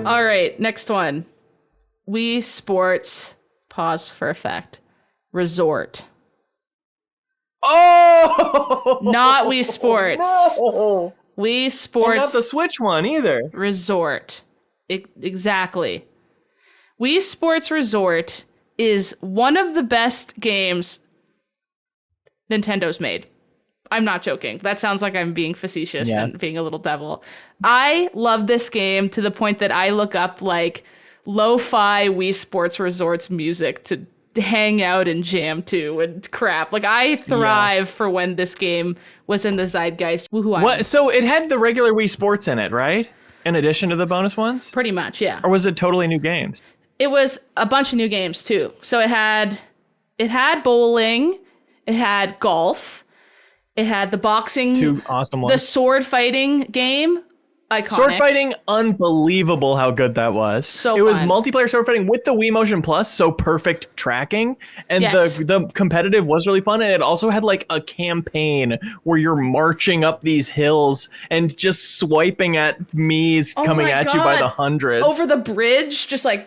All right, next one. Wii Sports, pause for effect, Resort. Oh! Not Wii Sports. No. Wii Sports. And not the Switch one either. Resort. Exactly. Wii Sports Resort is one of the best games Nintendo's made. I'm not joking. That sounds like I'm being facetious and being a little devil. I love this game to the point that I look up like lo-fi Wii Sports Resorts music to hang out and jam to and crap. Like I thrive for when this game was in the zeitgeist. Woohoo! What? So it had the regular Wii Sports in it, right? In addition to the bonus ones? Pretty much, yeah. Or was it totally new games? It was a bunch of new games too. So it had bowling, it had golf, it had the boxing, 2 awesome ones. the sword fighting game. Iconic. Sword fighting, unbelievable how good that was. So it was fun. multiplayer sword fighting with the Wii Motion Plus, so perfect tracking. And the competitive was really fun. And it also had like a campaign where you're marching up these hills and just swiping at Mii's coming at you by the hundreds. Over the bridge, just like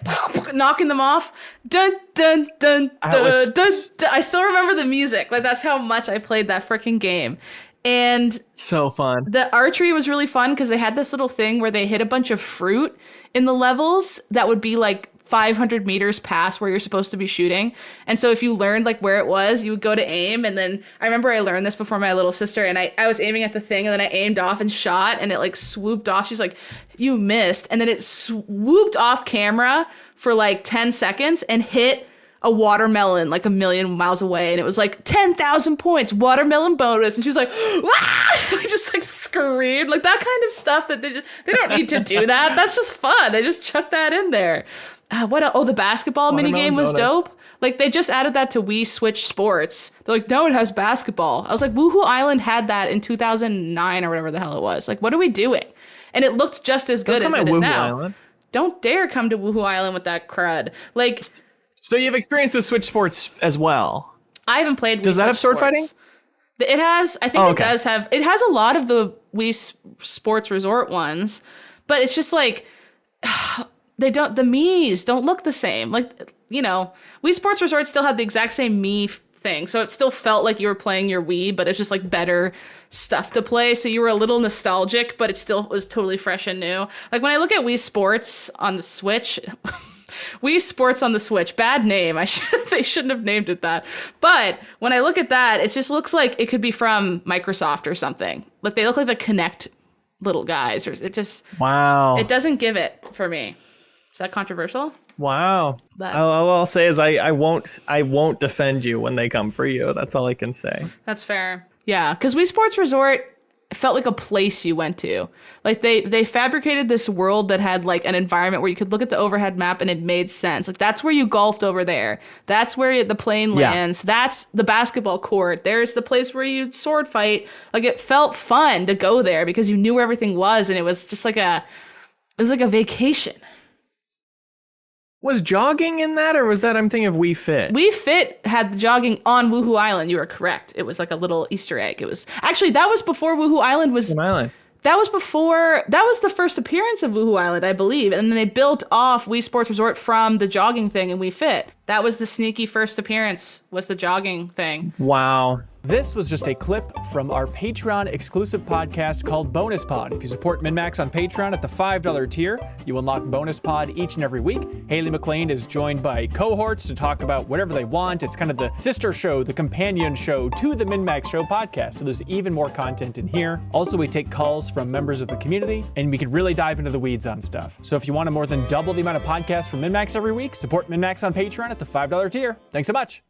knocking them off. Dun, dun, dun, dun, dun, dun. I still remember the music. Like that's how much I played that freaking game. And so fun. The archery was really fun because they had this little thing where they hit a bunch of fruit in the levels that would be like 500 meters past where you're supposed to be shooting. And so if you learned like where it was, you would go to aim. And then I remember I learned this before my little sister, and I was aiming at the thing and then I aimed off and shot and it like swooped off. She's like, you missed. And then it swooped off camera for like 10 seconds and hit a watermelon like a million miles away, and it was like 10,000 points, watermelon bonus, and she was like, "Wah!" I just like screamed, like that kind of stuff that they don't need to do that. That's just fun. They just chuck that in there. The basketball minigame was dope. Like they just added that to Wii Switch Sports. They're like, no, it has basketball. I was like, Woohoo Island had that in 2009 or whatever the hell it was. Like, what are we doing? And it looked just as good as it is now. Island. Don't dare come to Woohoo Island with that crud. Like. So you have experience with Switch Sports as well. I haven't played Wii Does that have sword fighting? It has. I think it does have. It has a lot of the Wii Sports Resort ones, but it's just like the Miis don't look the same. Like, you know, Wii Sports Resort still had the exact same Mii thing, so it still felt like you were playing your Wii, but it's just like better stuff to play. So you were a little nostalgic, but it still was totally fresh and new. Like when I look at Wii Sports on the Switch. Wii Sports on the Switch. Bad name. They shouldn't have named it that. But when I look at that, it just looks like it could be from Microsoft or something. Like they look like the Kinect little guys. Or it just it doesn't give it for me. Is that controversial? Wow. But all I'll say is I won't defend you when they come for you. That's all I can say. That's fair. Yeah, because Wii Sports Resort felt like a place you went to. Like they fabricated this world that had like an environment where you could look at the overhead map and it made sense. Like that's where you golfed over there. That's where the plane lands. That's the basketball court. There's the place where you sword fight. Like it felt fun to go there because you knew where everything was, and it was just like a vacation. Was jogging in that, or was that I'm thinking of Wii Fit? Wii Fit had the jogging on Woohoo Island. You were correct. It was like a little Easter egg. It was actually that was before Woohoo Island was. That was the first appearance of Woohoo Island, I believe, and then they built off Wii Sports Resort from the jogging thing in Wii Fit. That was the sneaky first appearance. Was the jogging thing? Wow. This was just a clip from our Patreon exclusive podcast called Bonus Pod. If you support MinnMax on Patreon at the $5 tier, you unlock Bonus Pod each and every week. Haley McLean is joined by cohorts to talk about whatever they want. It's kind of the sister show, the companion show to the MinnMax Show podcast. So there's even more content in here. Also, we take calls from members of the community, and we can really dive into the weeds on stuff. So if you want to more than double the amount of podcasts from MinnMax every week, support MinnMax on Patreon at the $5 tier. Thanks so much.